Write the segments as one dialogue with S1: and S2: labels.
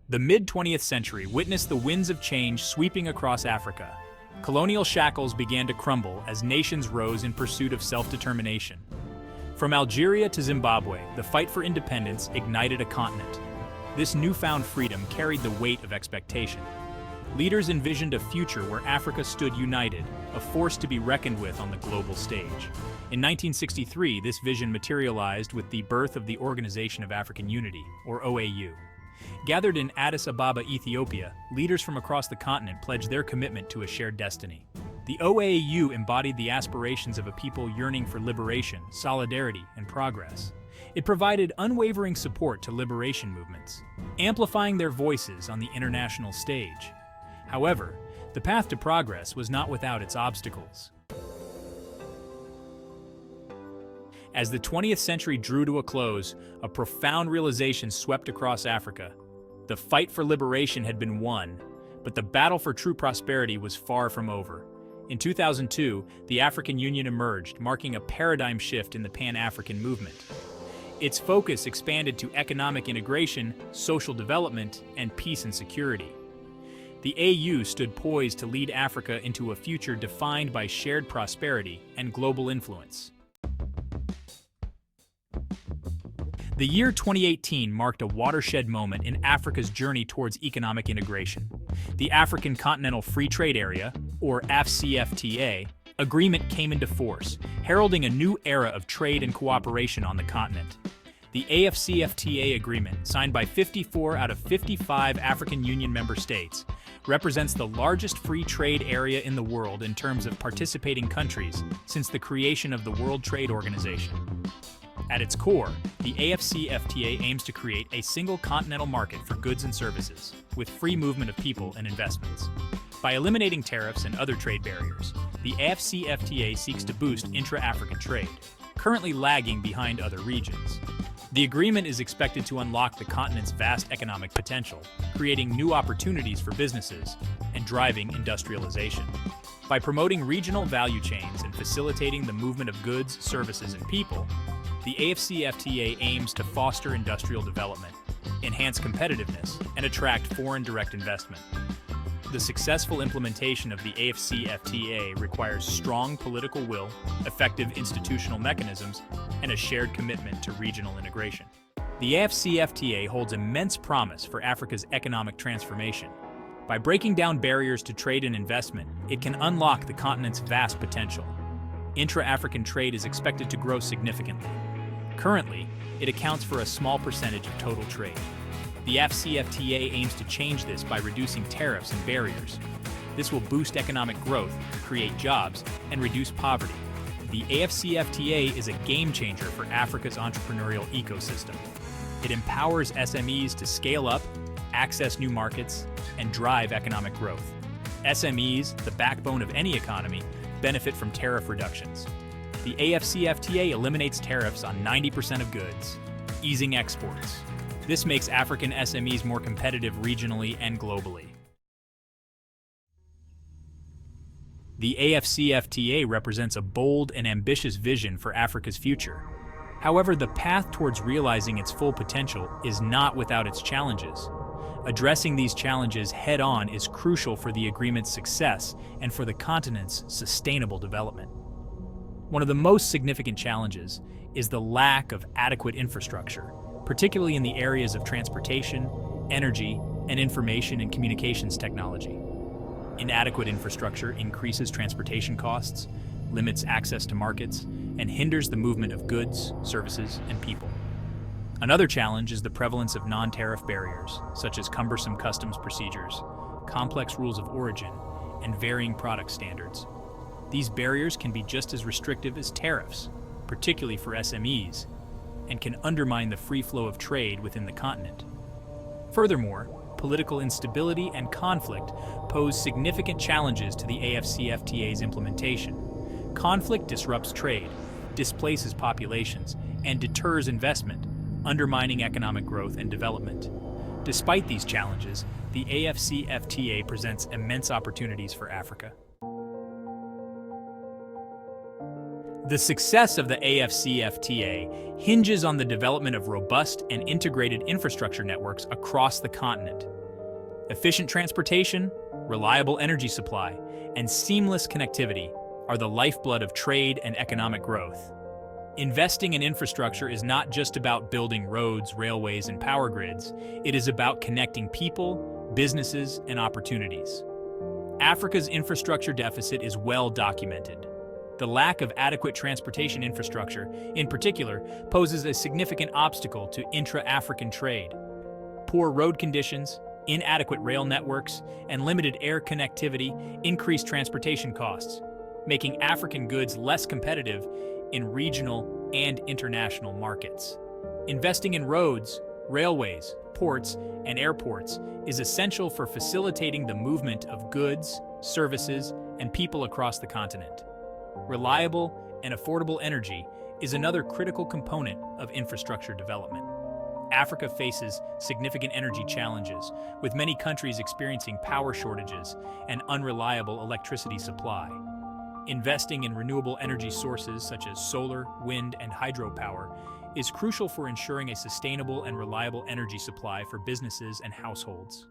S1: The mid-20th century witnessed the winds of change sweeping across Africa. Colonial shackles began to crumble as nations rose in pursuit of self-determination. From Algeria to Zimbabwe, the fight for independence ignited a continent. This newfound freedom carried the weight of expectation. Leaders envisioned a future where Africa stood united, a force to be reckoned with on the global stage. In 1963, this vision materialized with the birth of the Organization of African Unity, or OAU. Gathered in Addis Ababa, Ethiopia, leaders from across the continent pledged their commitment to a shared destiny. The OAU embodied the aspirations of a people yearning for liberation, solidarity, and progress. It provided unwavering support to liberation movements, amplifying their voices on the international stage. However, the path to progress was not without its obstacles. As the 20th century drew to a close, a profound realization swept across Africa. The fight for liberation had been won, but the battle for true prosperity was far from over. In 2002, the African Union emerged, marking a paradigm shift in the Pan-African movement. Its focus expanded to economic integration, social development, and peace and security. The AU stood poised to lead Africa into a future defined by shared prosperity and global influence. The year 2018 marked a watershed moment in Africa's journey towards economic integration. The African Continental Free Trade Area, or AfCFTA, agreement came into force, heralding a new era of trade and cooperation on the continent. The AfCFTA agreement, signed by 54 out of 55 African Union member states, represents the largest free trade area in the world in terms of participating countries since the creation of the World Trade Organization. At its core, the AfCFTA aims to create a single continental market for goods and services, with free movement of people and investments. By eliminating tariffs and other trade barriers, the AfCFTA seeks to boost intra-African trade, currently lagging behind other regions. The agreement is expected to unlock the continent's vast economic potential, creating new opportunities for businesses and driving industrialization. By promoting regional value chains and facilitating the movement of goods, services, and people, the AfCFTA aims to foster industrial development, enhance competitiveness, and attract foreign direct investment. The successful implementation of the AfCFTA requires strong political will, effective institutional mechanisms, and a shared commitment to regional integration. The AfCFTA holds immense promise for Africa's economic transformation. By breaking down barriers to trade and investment, it can unlock the continent's vast potential. Intra-African trade is expected to grow significantly. Currently, it accounts for a small percentage of total trade. The AfCFTA aims to change this by reducing tariffs and barriers. This will boost economic growth, create jobs, and reduce poverty. The AfCFTA is a game changer for Africa's entrepreneurial ecosystem. It empowers SMEs to scale up, access new markets, and drive economic growth. SMEs, the backbone of any economy, benefit from tariff reductions. The AfCFTA eliminates tariffs on 90% of goods, easing exports. This makes African SMEs more competitive regionally and globally. The AfCFTA represents a bold and ambitious vision for Africa's future. However, the path towards realizing its full potential is not without its challenges. Addressing these challenges head-on is crucial for the agreement's success and for the continent's sustainable development. One of the most significant challenges is the lack of adequate infrastructure, particularly in the areas of transportation, energy, and information and communications technology. Inadequate infrastructure increases transportation costs, limits access to markets, and hinders the movement of goods, services, and people. Another challenge is the prevalence of non-tariff barriers, such as cumbersome customs procedures, complex rules of origin, and varying product standards. These barriers can be just as restrictive as tariffs, particularly for SMEs, and can undermine the free flow of trade within the continent. Furthermore, political instability and conflict pose significant challenges to the AfCFTA's implementation. Conflict disrupts trade, displaces populations, and deters investment, undermining economic growth and development. Despite these challenges, the AfCFTA presents immense opportunities for Africa. The success of the AfCFTA hinges on the development of robust and integrated infrastructure networks across the continent. Efficient transportation, reliable energy supply, and seamless connectivity are the lifeblood of trade and economic growth. Investing in infrastructure is not just about building roads, railways, and power grids. It is about connecting people, businesses, and opportunities. Africa's infrastructure deficit is well documented. The lack of adequate transportation infrastructure, in particular, poses a significant obstacle to intra-African trade. Poor road conditions, inadequate rail networks, and limited air connectivity increase transportation costs, making African goods less competitive in regional and international markets. Investing in roads, railways, ports, and airports is essential for facilitating the movement of goods, services, and people across the continent. Reliable and affordable energy is another critical component of infrastructure development. Africa faces significant energy challenges, with many countries experiencing power shortages and unreliable electricity supply. Investing in renewable energy sources such as solar, wind, and hydropower is crucial for ensuring a sustainable and reliable energy supply for businesses and households.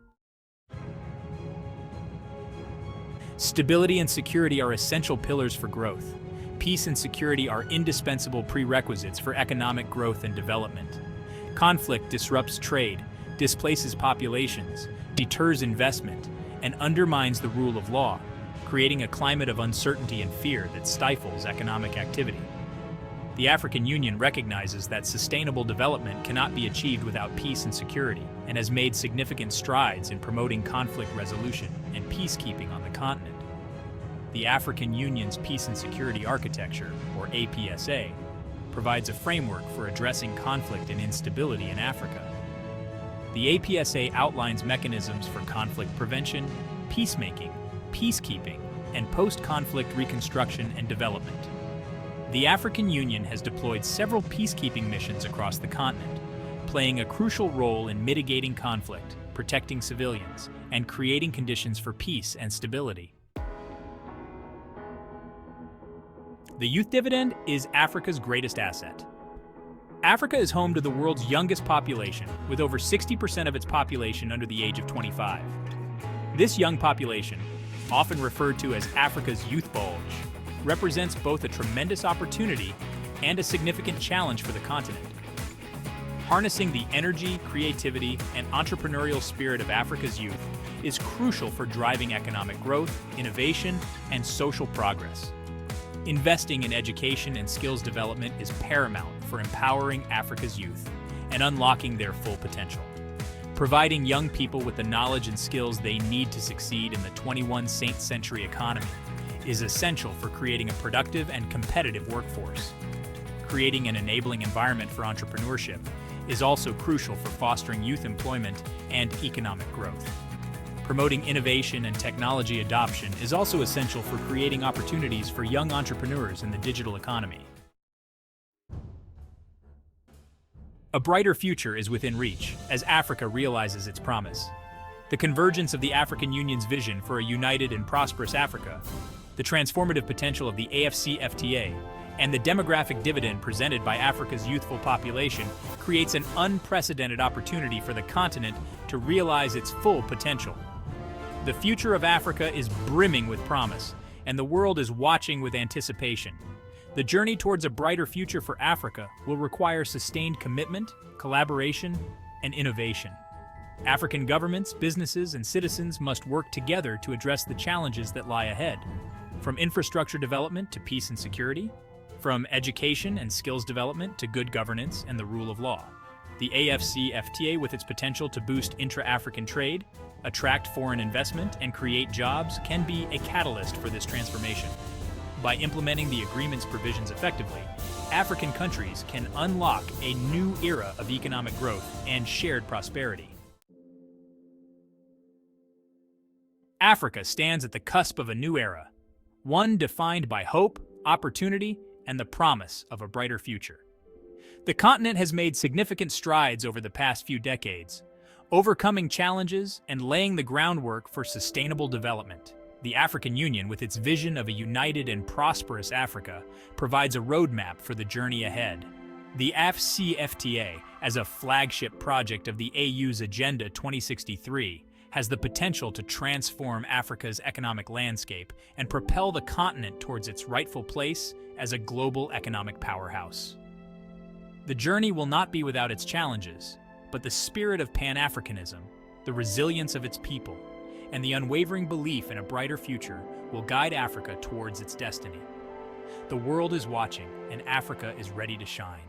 S1: Stability and security are essential pillars for growth. Peace and security are indispensable prerequisites for economic growth and development. Conflict disrupts trade, displaces populations, deters investment, and undermines the rule of law, creating a climate of uncertainty and fear that stifles economic activity. The African Union recognizes that sustainable development cannot be achieved without peace and security, and has made significant strides in promoting conflict resolution and peacekeeping on the continent. The African Union's Peace and Security Architecture, or APSA, provides a framework for addressing conflict and instability in Africa. The APSA outlines mechanisms for conflict prevention, peacemaking, peacekeeping, and post-conflict reconstruction and development. The African Union has deployed several peacekeeping missions across the continent, playing a crucial role in mitigating conflict, protecting civilians, and creating conditions for peace and stability. The youth dividend is Africa's greatest asset. Africa is home to the world's youngest population, with over 60% of its population under the age of 25. This young population, often referred to as Africa's youth bulge, represents both a tremendous opportunity and a significant challenge for the continent. Harnessing the energy, creativity, and entrepreneurial spirit of Africa's youth is crucial for driving economic growth, innovation, and social progress. Investing in education and skills development is paramount for empowering Africa's youth and unlocking their full potential. Providing young people with the knowledge and skills they need to succeed in the 21st century economy is essential for creating a productive and competitive workforce. Creating an enabling environment for entrepreneurship is also crucial for fostering youth employment and economic growth. Promoting innovation and technology adoption is also essential for creating opportunities for young entrepreneurs in the digital economy. A brighter future is within reach as Africa realizes its promise. The convergence of the African Union's vision for a united and prosperous Africa, the transformative potential of the AfCFTA, and the demographic dividend presented by Africa's youthful population creates an unprecedented opportunity for the continent to realize its full potential. The future of Africa is brimming with promise, and the world is watching with anticipation. The journey towards a brighter future for Africa will require sustained commitment, collaboration, and innovation. African governments, businesses, and citizens must work together to address the challenges that lie ahead. From infrastructure development to peace and security, from education and skills development to good governance and the rule of law. The AfCFTA, with its potential to boost intra-African trade, attract foreign investment, and create jobs, can be a catalyst for this transformation. By implementing the agreement's provisions effectively, African countries can unlock a new era of economic growth and shared prosperity. Africa stands at the cusp of a new era, one defined by hope, opportunity, and the promise of a brighter future. The continent has made significant strides over the past few decades, overcoming challenges and laying the groundwork for sustainable development. The African Union, with its vision of a united and prosperous Africa, provides a roadmap for the journey ahead. The AfCFTA, as a flagship project of the AU's Agenda 2063, has the potential to transform Africa's economic landscape and propel the continent towards its rightful place as a global economic powerhouse. The journey will not be without its challenges, but the spirit of Pan-Africanism, the resilience of its people, and the unwavering belief in a brighter future will guide Africa towards its destiny. The world is watching, and Africa is ready to shine.